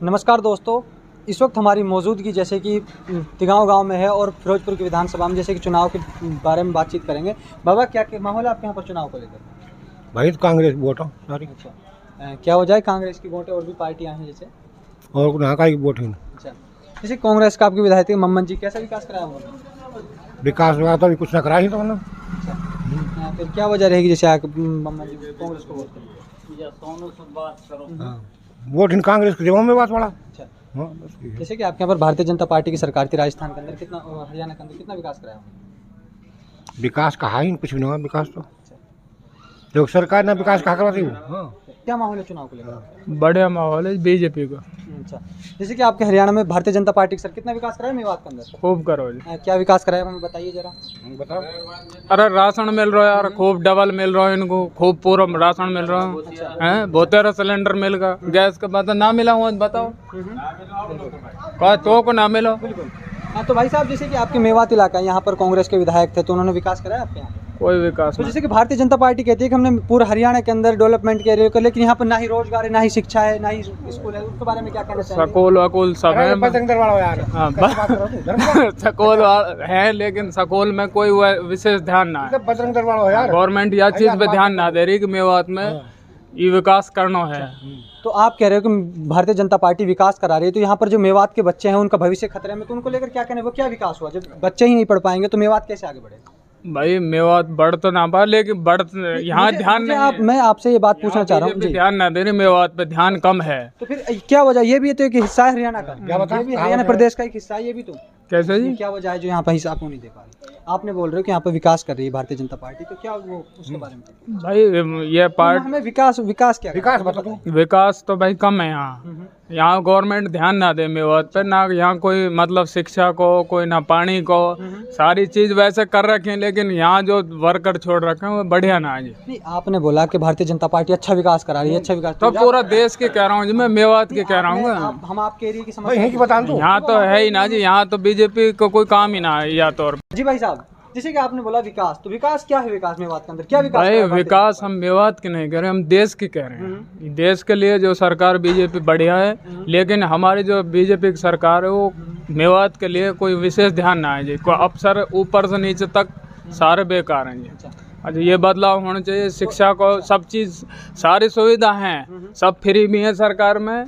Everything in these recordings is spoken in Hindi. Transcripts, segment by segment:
नमस्कार दोस्तों, इस वक्त हमारी मौजूदगी जैसे कि तिगांव गांव में है और फिरोजपुर की विधानसभा में जैसे कि चुनाव के बारे में बातचीत करेंगे। बाबा, क्या माहौल है आपके यहाँ पर चुनाव को लेकर? भाई तो कांग्रेस वोट हो सारी। अच्छा, क्या वजह है? कांग्रेस की वोट है और भी पार्टियां हैं जैसे? और यहाँ का ही वोट है। अच्छा, जैसे कांग्रेस का आपके विधायक मम्मन जी, कैसा विकास कराया उन्होंने? विकास हुआ तो अभी कुछ ना करा ही तो मतलब। अच्छा, फिर क्या वजह रहेगी जैसे आप मम्मन जी कांग्रेस को वोट करेंगे? हाँ, वोट इन कांग्रेस के जवाब में बात बड़ा। अच्छा, हाँ, बस ये है। जैसे कि आपके यहाँ पर भारतीय जनता पार्टी की सरकार थी राजस्थान के अंदर, कितना हरियाणा के अंदर कितना विकास कराया उन्होंने? विकास कहा ही कुछ भी नहीं हुआ विकास तो। जो सरकार ने विकास कहा करवाती वो। हाँ, क्या माहौल है चुनाव को लेकर? बढ़िया माहौल है बीजेपी का। अच्छा, जैसे कि आपके हरियाणा में भारतीय जनता पार्टी सर कितना विकास कराया मेवात के अंदर? खूब करो जी। क्या विकास कराया हमें बताइए जरा। बताओ। अरे राशन मिल रहा है यार, खूब डबल मिल रहा है इनको, खूब पूरा राशन मिल रहा है। 72 सिलेंडर मिल गया, गैस का बता ना मिला हुआ बताओ, कहा तो को ना मिला। बिल्कुल। हाँ, तो भाई साहब जैसे कि आपके मेवात इलाका है, यहाँ पर कांग्रेस के विधायक थे तो उन्होंने विकास कराया आपके यहाँ? कोई विकास तो नहीं। जैसे कि भारतीय जनता पार्टी कहती है कि हमने पूरे हरियाणा के अंदर डेवलपमेंट किया है, लेकिन यहाँ पर ना ही रोजगार है, ना ही शिक्षा है, ना ही स्कूल है, उसके बारे में क्या कहना चाहिए? सकूल वकूल सब है। बजरंग दल वाला यार। हाँ, कैसी बात करो तू? सकूल है लेकिन सकूल में कोई विशेष ध्यान ना है। बजरंग दल वाला हो यार। गवर्नमेंट यह चीज पे ध्यान ना दे रही कि मेवात में ये विकास करना है। तो आप कह रहे हो कि भारतीय जनता पार्टी विकास करा रही है, तो यहाँ पर जो मेवात के बच्चे हैं उनका भविष्य खतरे में, तो उनको लेकर क्या कहना है? वो क्या विकास हुआ? जब बच्चे ही नहीं पढ़ पाएंगे तो मेवात कैसे आगे बढ़ेगा? भाई मेवात बढ़ तो ना पा, लेकिन बढ़ यहाँ ध्यान नहीं है। मैं आपसे ये बात पूछना चाह रहा हूँ बीजेपी जी। ध्यान ना दे रही, मेवात पे ध्यान कम है। तो फिर क्या वजह? ये भी है तो एक हिस्सा है हरियाणा का, ये भी हरियाणा प्रदेश का एक हिस्सा है, ये भी तो कैसे जी? क्या वजह है जो यहाँ पर हिस्सा आपको नहीं दे पा रही? आपने बोल रहे हो कि यहाँ पर विकास कर रही है भारतीय जनता पार्टी, तो क्या वो उसके बारे में भाई ये पार्ट हमें विकास क्या विकास बता तू। विकास तो भाई कम है यहाँ। यहाँ गवर्नमेंट ध्यान ना दे मेवात पे, ना यहाँ कोई मतलब शिक्षा को, कोई ना पानी को, सारी चीज वैसे कर रखे हैं, लेकिन यहाँ जो वर्कर छोड़ रखे हैं वो बढ़िया ना है जी। नहीं, आपने बोला कि भारतीय जनता पार्टी अच्छा विकास करा रही है, अच्छा विकास तो पूरा देश के कह रहा हूँ जी, मैं मेवात के कह रहा हूँ। हम आपके एरिया की भाई समस्या यहीं की बता तू। यहाँ तो है ही ना जी, यहाँ तो बीजेपी को कोई काम ही ना है या तो। जी भाई साहब, जैसे कि आपने बोला विकास, तो विकास क्या है? विकास मेवात के अंदर क्या विकास भाई करा भारतीय विकास हम मेवात के नहीं कह रहे, हम देश की कह रहे हैं। देश के लिए जो सरकार बीजेपी बढ़िया है, लेकिन हमारी जो बीजेपी की सरकार है वो मेवात के लिए कोई विशेष ध्यान ना है जी। कोई अफसर ऊपर से नीचे तक सारे बेकार हैं जी। अच्छा, ये बदलाव होना चाहिए। शिक्षा को सब चीज़, सारी सुविधा हैं, सब फ्री भी है सरकार में।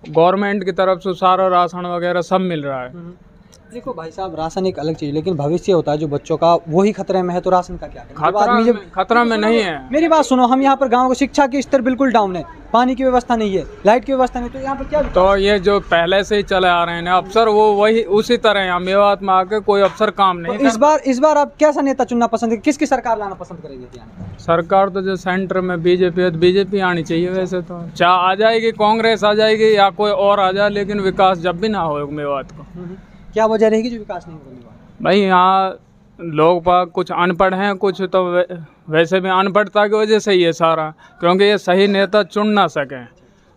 गवर्नमेंट की तरफ से सारा राशन वगैरह सब मिल रहा है। देखो भाई साहब, राशन एक अलग चीज, लेकिन भविष्य होता है जो बच्चों का, वही खतरे में है, तो राशन का क्या करें? जब आदमी खतरा में नहीं है। मेरी बात सुनो, हम यहाँ पर गांव का शिक्षा की स्तर बिल्कुल डाउन है, पानी की व्यवस्था नहीं है, लाइट की व्यवस्था नहीं, तो यहाँ पर क्या? तो ये जो पहले से ही चले आ रहे हैं ना अफसर, वो वही उसी तरह यहाँ मेवात में आके कोई अफसर काम नहीं तो इस बार आप कैसा नेता चुनना पसंद है? किसकी सरकार लाना पसंद करेंगे? सरकार तो जो सेंटर में बीजेपी है तो बीजेपी आनी चाहिए। वैसे तो चाहे आ जाएगी कांग्रेस आ जाएगी या कोई और आ जाए, लेकिन विकास जब भी ना हो मेवात को। क्या वजह रहेगी जो विकास नहीं होने? भाई यहाँ लोग कुछ अनपढ़ हैं, कुछ तो वैसे भी अनपढ़ता की वजह से ही है सारा, क्योंकि ये सही नेता चुन ना सकें।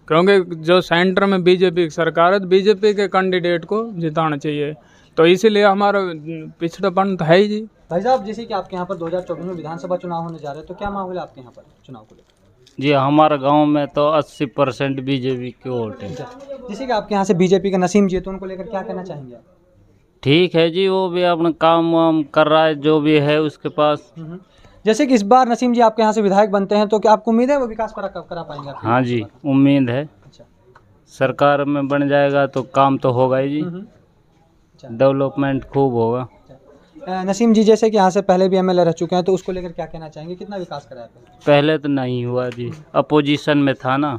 क्योंकि जो सेंटर में बीजेपी की सरकार है तो बीजेपी के कैंडिडेट को जिताना चाहिए, तो इसीलिए हमारा पिछड़ापन तो है ही जी। भाई साहब, जैसे कि आपके यहाँ पर 2024 में विधानसभा चुनाव होने जा रहे हैं, तो क्या माहौल है आपके यहाँ पर चुनाव को लेकर? जी हमारे गांव में तो 80% बीजेपी की वोट है। जैसे कि आपके यहाँ से बीजेपी का नसीम जी है, तो उनको लेकर क्या कहना चाहेंगे आप? ठीक है जी, वो भी अपना काम वाम कर रहा है जो भी है उसके पास। जैसे कि इस बार नसीम जी आपके यहाँ से विधायक बनते हैं, तो क्या आपको उम्मीद है वो विकास करा पाएंगे आपके? हाँ जी, उम्मीद है। अच्छा, सरकार में बन जाएगा तो काम तो होगा ही जी, डेवलपमेंट खूब होगा। नसीम जी जैसे कि यहाँ से पहले भी एमएलए रह चुके हैं, तो उसको लेकर क्या कहना चाहेंगे? कितना विकास करा है? पहले तो नहीं हुआ जी, अपोजिशन में था ना।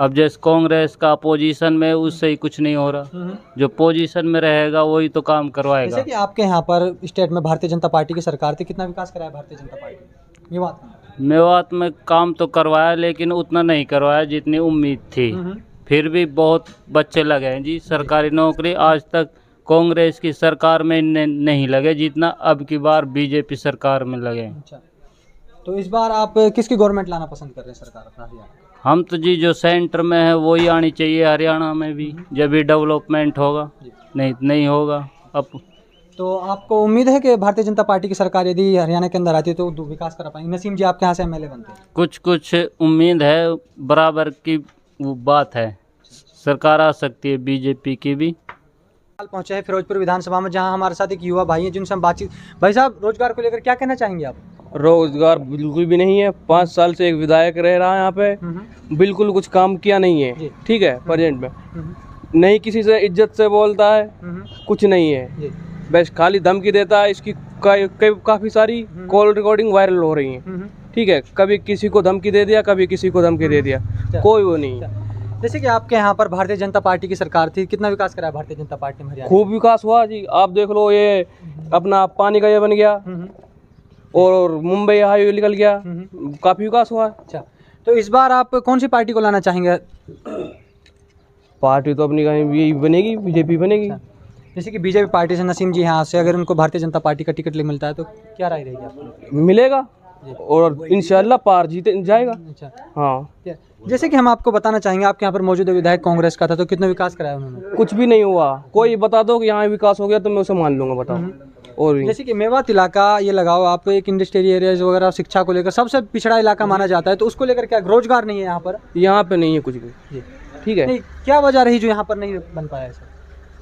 अब जैसे कांग्रेस का अपोजिशन में, उससे ही कुछ नहीं हो रहा। जो पोजीशन में रहेगा वही तो काम करवाएगा। जैसे कि आपके यहाँ पर स्टेट में भारतीय जनता पार्टी की सरकार थी, कितना विकास कराया भारतीय जनता पार्टी मेवात में? मेवात में काम तो करवाया, लेकिन उतना नहीं करवाया जितनी उम्मीद थी। फिर भी बहुत बच्चे लगे हैं जी सरकारी नौकरी। आज तक कांग्रेस की सरकार में नहीं लगे जितना अब की बार बीजेपी सरकार में लगे। अच्छा, तो इस बार आप किसकी गवर्नमेंट लाना पसंद कर रहे हैं सरकार अपना हरियाणा? हम तो जी जो सेंटर में है वही आनी चाहिए हरियाणा में भी, जब भी डेवलपमेंट होगा, नहीं होगा। अब तो आपको उम्मीद है कि भारतीय जनता पार्टी की सरकार यदि हरियाणा के अंदर आती है तो विकास कर पाएंगे? नसीम जी आपके यहाँ से एमएलए बनते हैं, कुछ उम्मीद है, बराबर की वो बात है। सरकार आ सकती है बीजेपी की भी। हाल पहुंचे हैं फिरोजपुर विधानसभा में, जहां हमारे साथ एक युवा भाई हैं जिनसे हम बातचीत। भाई साहब, रोजगार को लेकर क्या कहना चाहेंगे आप? रोजगार बिल्कुल भी नहीं है। 5 साल से एक विधायक रह रहा है यहाँ पे, बिल्कुल कुछ काम किया नहीं है। जी। ठीक है, प्रेजेंट में नहीं किसी से इज्जत से बोलता है, कुछ नहीं है, जी। बस खाली धमकी देता है। इसकी काफी सारी कॉल रिकॉर्डिंग वायरल हो रही है। ठीक है, कभी किसी को धमकी दे दिया, कभी किसी को धमकी दे दिया, कोई वो नहीं है। जैसे कि आपके यहाँ पर भारतीय जनता पार्टी की सरकार थी, कितना विकास करा है भारतीय जनता पार्टी में हरियाणा? खूब विकास हुआ जी। आप देख लो, ये अपना पानी का ये बन गया और मुंबई हाईवे निकल गया, काफी विकास हुआ। अच्छा, तो इस बार आप कौन सी पार्टी को लाना चाहेंगे? पार्टी तो अपनी यही बनेगी, बीजेपी बनेगी। जैसे कि बीजेपी पार्टी से नसीम जी यहाँ से अगर उनको भारतीय जनता पार्टी का टिकट मिलता है तो क्या राय रहेगी आपकी? मिलेगा और इंशाल्लाह पार जीते जाएगा। अच्छा, हाँ, जैसे कि हम आपको बताना चाहेंगे, आपके यहाँ पर मौजूद विधायक कांग्रेस का था, तो कितना विकास कराया उन्होंने? कुछ भी नहीं हुआ। कोई बता दो कि यहाँ विकास हो गया तो मैं उसे मान लूंगा, बताओ। और जैसे कि मेवात इलाका ये लगाओ आप, एक इंडस्ट्रियल एरियाज वगैरह शिक्षा को लेकर सबसे पिछड़ा इलाका माना जाता है, तो उसको लेकर क्या रोजगार नहीं है यहाँ पर? यहाँ पे नहीं है कुछ भी। जी, ठीक है, नहीं, क्या वजह रही जो यहाँ पर नहीं बन पाया सर?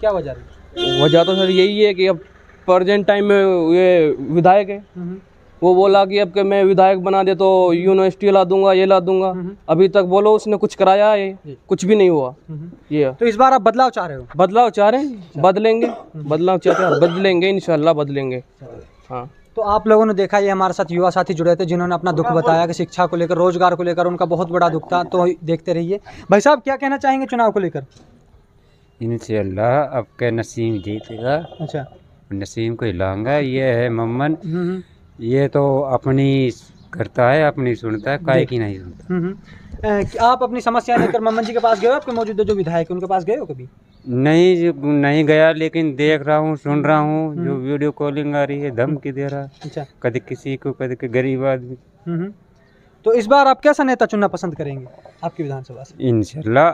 क्या वजह रही? वजह तो सर यही है कि अब प्रेजेंट टाइम में ये विधायक है, वो बोला कि अब के मैं विधायक बना दे तो यूनिवर्सिटी ला दूंगा, ये ला दूंगा। अभी तक बोलो उसने कुछ कराया है, कुछ भी नहीं हुआ। ये तो इस बार आप बदलाव चाह रहे हो? बदलाव चाह रहे हैं, बदलेंगे, बदलाव चाहते हैं, बदलेंगे, इंशाल्लाह बदलेंगे। हाँ, तो आप लोगों ने देखा, ये हमारे साथ युवा साथी जुड़े थे जिन्होंने अपना दुख बताया कि शिक्षा को लेकर, रोजगार को लेकर उनका बहुत बड़ा दुख था। तो देखते रहिए। भाई साहब, क्या कहना चाहेंगे चुनाव को लेकर? इंशाल्लाह अब के नसीम जीतेगा। अच्छा, नसीम को हिलाऊंगा। ये है मम्मन, ये तो अपनी करता है, अपनी सुनता है, काहे की नहीं सुनता। आप अपनी समस्या लेकर मम्मन जी के पास गए हो? आपके मौजूदा जो विधायक है उनके पास गए हो कभी? नहीं गया, लेकिन देख रहा हूँ, सुन रहा हूँ, जो वीडियो कॉलिंग आ रही है, धमकी दे रहा है। अच्छा, कभी किसी को, कभी गरीब आदमी। तो इस बार आप कैसा नेता चुनना पसंद करेंगे आपकी विधानसभा से? इंशाल्लाह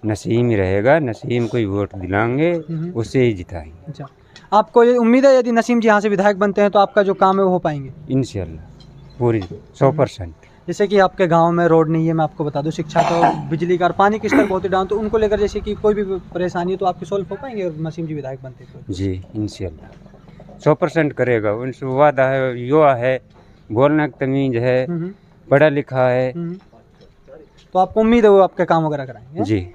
नसीम ही रहेगा, नसीम को ही वोट दिलाएंगे, उसे ही जिताएंगे। अच्छा, आपको ये उम्मीद है यदि नसीम जी यहाँ से विधायक बनते हैं तो आपका जो काम है वो हो पाएंगे? इंशाल्लाह पूरी 100%। जैसे कि आपके गांव में रोड नहीं है, मैं आपको बता दूं, शिक्षा तो, बिजली का, पानी की स्तर बहुत ही डाउन, तो उनको लेकर जैसे कि कोई भी परेशानी है तो आपकी सॉल्व हो पाएंगे अगर नसीम जी विधायक बनते हैं तो? जी इंशाल्लाह 100% करेगा। उनसे वादा है, युवा है, बोलने की तमीज है, पढ़ा लिखा है। तो आपको उम्मीद है वो आपके काम वगैरह कराएंगे? जी।